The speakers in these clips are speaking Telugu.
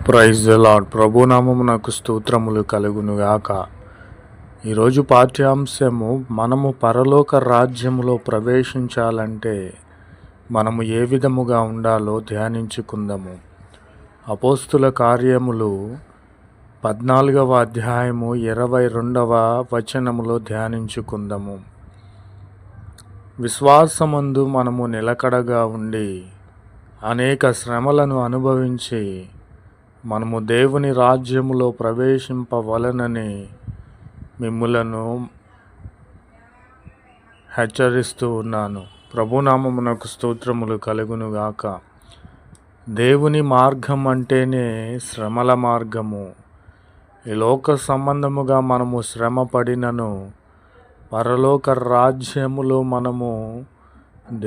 Praise the lord. ప్రభునామమునకు స్తోత్రములు కలుగునుగాక. ఈరోజు పాఠ్యాంశము, మనము పరలోక రాజ్యములో ప్రవేశించాలంటే మనము ఏ విధముగా ఉండాలో ధ్యానించుకుందాము. అపోస్తుల కార్యములు 14వ అధ్యాయము 22వ వచనములో ధ్యానించుకుందాము. విశ్వాసమందు మనము నిలకడగా ఉండి అనేక శ్రమలను అనుభవించి మనము దేవుని రాజ్యములో ప్రవేశింపవలనని మిమ్ములను హెచ్చరిస్తూ ఉన్నాను. ప్రభునామమునకు స్తోత్రములు కలుగునుగాక. దేవుని మార్గం అంటేనే శ్రమల మార్గము. ఈ లోక సంబంధముగా మనము శ్రమ పడినను పరలోక రాజ్యములో మనము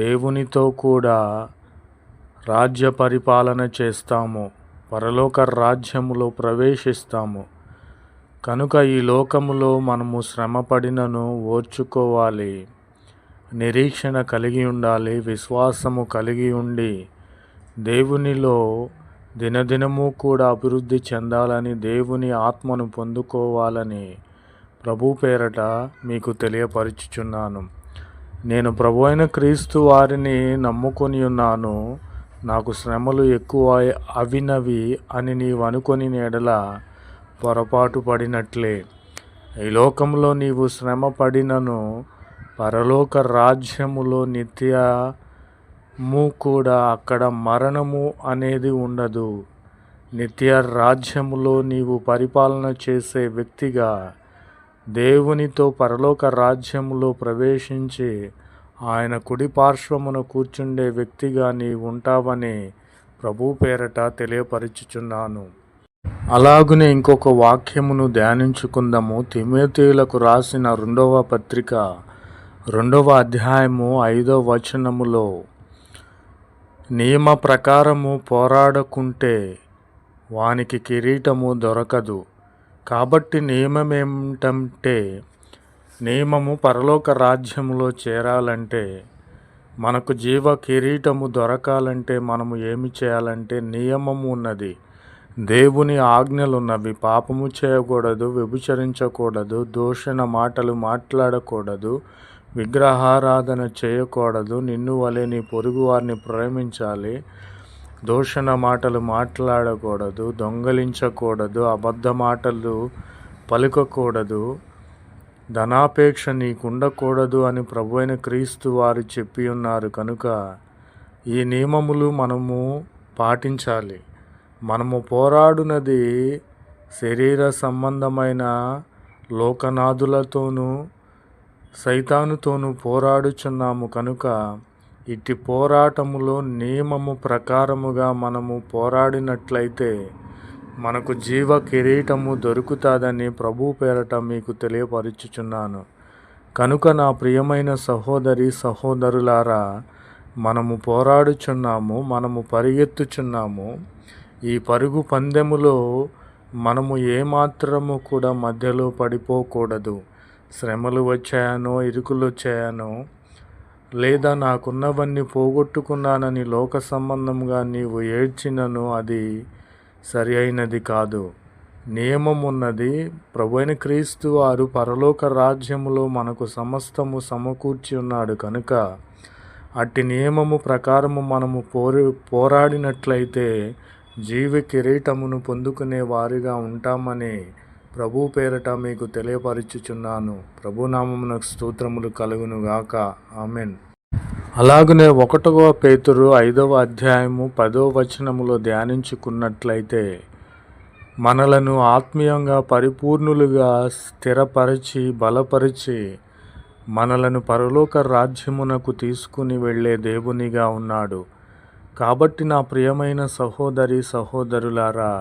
దేవునితో కూడా రాజ్య పరిపాలన చేస్తాము, పరలోక రాజ్యములో ప్రవేశిస్తాము. కనుక ఈ లోకములో మనము శ్రమ పడినను ఓర్చుకోవాలి, నిరీక్షణ కలిగి ఉండాలి, విశ్వాసము కలిగి ఉండి దేవునిలో దినదినము కూడా అభివృద్ధి చెందాలని, దేవుని ఆత్మను పొందుకోవాలని ప్రభు పేరట మీకు తెలియపరుచుచున్నాను. నేను ప్రభు అయిన క్రీస్తు వారిని నమ్ముకొని ఉన్నాను, నాకు శ్రమలు ఎక్కువ అవినవి అని నీవు అనుకొని ఎడల పొరపాటు పడినట్లే. ఈ లోకంలో నీవు శ్రమ పడినను పరలోక రాజ్యములో నిత్యము కూడా అక్కడ మరణము అనేది ఉండదు. నిత్య రాజ్యములో నీవు పరిపాలన చేసే వ్యక్తిగా దేవునితో పరలోక రాజ్యములో ప్రవేశించి ఆయన కుడి పార్శ్వమున కూర్చుండే వ్యక్తిగా నీవు ఉంటావని ప్రభు పేరట తెలియపరుచుచున్నాను. అలాగునే ఇంకొక వాక్యమును ధ్యానించుకుందాము. తిమోథేయులకు రాసిన 2వ పత్రిక 2వ అధ్యాయము 5వ వచనములో, నియమ ప్రకారము పోరాడకుంటే వానికి కిరీటము దొరకదు. కాబట్టి నియమమేమిటంటే, నియమము పరలోక రాజ్యములో చేరాలంటే, మనకు జీవ కిరీటము దొరకాలంటే మనము ఏమి చేయాలంటే, నియమము ఉన్నది, దేవుని ఆజ్ఞలు ఉన్నవి. పాపము చేయకూడదు, వ్యభిచరించకూడదు, దూషణ మాటలు మాట్లాడకూడదు, విగ్రహారాధన చేయకూడదు, నిన్ను వలె నీ పొరుగు వారిని ప్రేమించాలి, దూషణ మాటలు మాట్లాడకూడదు, దొంగలించకూడదు, అబద్ధ మాటలు పలుకకూడదు, ధనాపేక్ష నీకుండకూడదు అని ప్రభు అయిన క్రీస్తు వారు చెప్పి ఉన్నారు. కనుక ఈ నియమములు మనము పాటించాలి. మనము పోరాడునది శరీర సంబంధమైన లోకనాథులతోనూ సైతానుతోనూ పోరాడుచున్నాము. కనుక ఇట్టి పోరాటములో నియమము ప్రకారముగా మనము పోరాడినట్లయితే మనకు జీవ కిరీటము దొరుకుతుందని ప్రభు పేరట మీకు తెలియపరుచుచున్నాను. కనుక నా ప్రియమైన సహోదరి సహోదరులారా, మనము పోరాడుచున్నాము, మనము పరిగెత్తుచున్నాము. ఈ పరుగు పందెములో మనము ఏమాత్రము కూడా మధ్యలో పడిపోకూడదు. శ్రమలు వచ్చాయనో, ఇరుకులు వచ్చాయనో, లేదా నాకున్నవన్నీ పోగొట్టుకున్నానని లోక సంబంధంగా నీవు ఏడ్చినను అది సరి అయినది కాదు. నియమం ఉన్నది. ప్రభు అయిన క్రీస్తు వారు పరలోక రాజ్యములో మనకు సమస్తము సమకూర్చి ఉన్నాడు. కనుక అట్టి నియమము ప్రకారము మనము పోరాడినట్లయితే జీవ కిరీటమును పొందుకునే వారిగా ఉంటామని ప్రభు పేరట మీకు తెలియపరుచుచున్నాను. ప్రభునామమునకు స్తోత్రములు కలుగునుగాక. ఆమెన్. అలాగనే 1వ పేతురు 5వ అధ్యాయము 10వ వచనములో ధ్యానించుకున్నట్లయితే, మనలను ఆత్మీయంగా పరిపూర్ణులుగా స్థిరపరిచి బలపరిచి మనలను పరలోక రాజ్యమునకు తీసుకుని వెళ్ళే దేవునిగా ఉన్నాడు. కాబట్టి నా ప్రియమైన సహోదరి సహోదరులారా,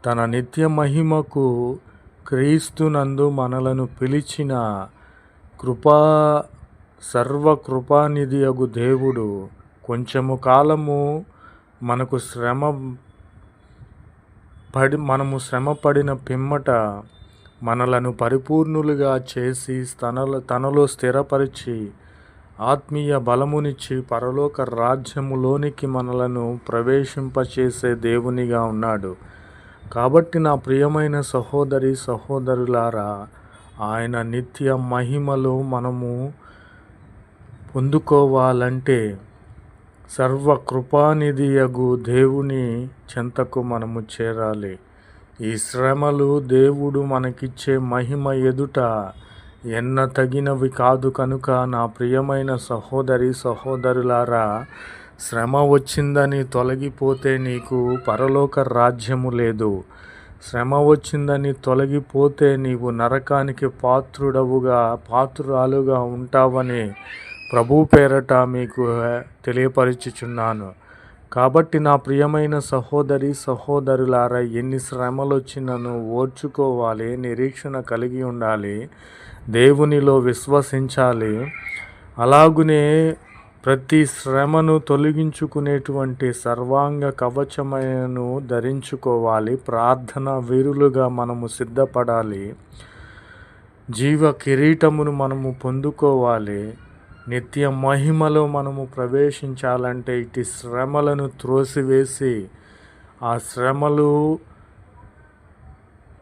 తన నిత్య మహిమకు క్రీస్తునందు మనలను పిలిచిన సర్వకృపానిధియగు దేవుడు కొంచెము కాలము మనము శ్రమ పడిన పిమ్మట మనలను పరిపూర్ణులుగా చేసి తనలో స్థిరపరిచి ఆత్మీయ బలమునిచ్చి పరలోక రాజ్యములోనికి మనలను ప్రవేశింపచేసే దేవునిగా ఉన్నాడు. కాబట్టి నా ప్రియమైన సహోదరి సహోదరులారా, ఆయన నిత్య మహిమలో మనము పొందుకోవాలంటే సర్వకృపానిధియగు దేవుని చెంతకు మనము చేరాలి. ఈ శ్రమలు దేవుడు మనకిచ్చే మహిమ ఎదుట ఎన్నతగినవి కాదు కనుక నా ప్రియమైన సహోదరి సహోదరులారా, శ్రమ వచ్చిందని తొలగిపోతే నీకు పరలోక రాజ్యము లేదు. శ్రమ వచ్చిందని తొలగిపోతే నీవు నరకానికి పాత్రురాలుగా ఉంటావని ప్రభు పేరట మీకు తెలియపరచుచున్నాను. కాబట్టి నా ప్రియమైన సహోదరి సహోదరులారా, ఎన్ని శ్రమలు వచ్చినను ఓర్చుకోవాలి, నిరీక్షణ కలిగి ఉండాలి, దేవునిలో విశ్వసించాలి. అలాగునే ప్రతి శ్రమను తొలగించుకునేటువంటి సర్వాంగ కవచమైనను ధరించుకోవాలి. ప్రార్థన వీరులుగా మనము సిద్ధపడాలి. జీవ కిరీటమును మనము పొందుకోవాలి. నిత్య మహిమలో మనము ప్రవేశించాలంటే ఇటు శ్రమలను త్రోసివేసి, ఆ శ్రమలు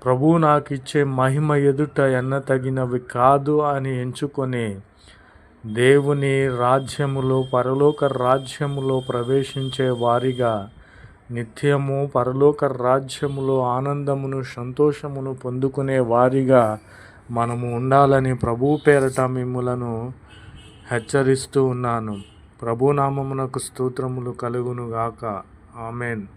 ప్రభువు నాకు ఇచ్చే మహిమ ఎదుట ఎన్నతగినవి కాదు అని ఎంచుకొని దేవుని రాజ్యములో, పరలోక రాజ్యములో ప్రవేశించే వారిగా, నిత్యము పరలోక రాజ్యములో ఆనందమును సంతోషమును పొందుకునే వారిగా మనము ఉండాలని ప్రభు పేరట మిమ్ములను హెచ్చరిస్తూ ఉన్నాను. ప్రభునామమునకు స్తోత్రములు కలుగునుగాక. ఆమెన్.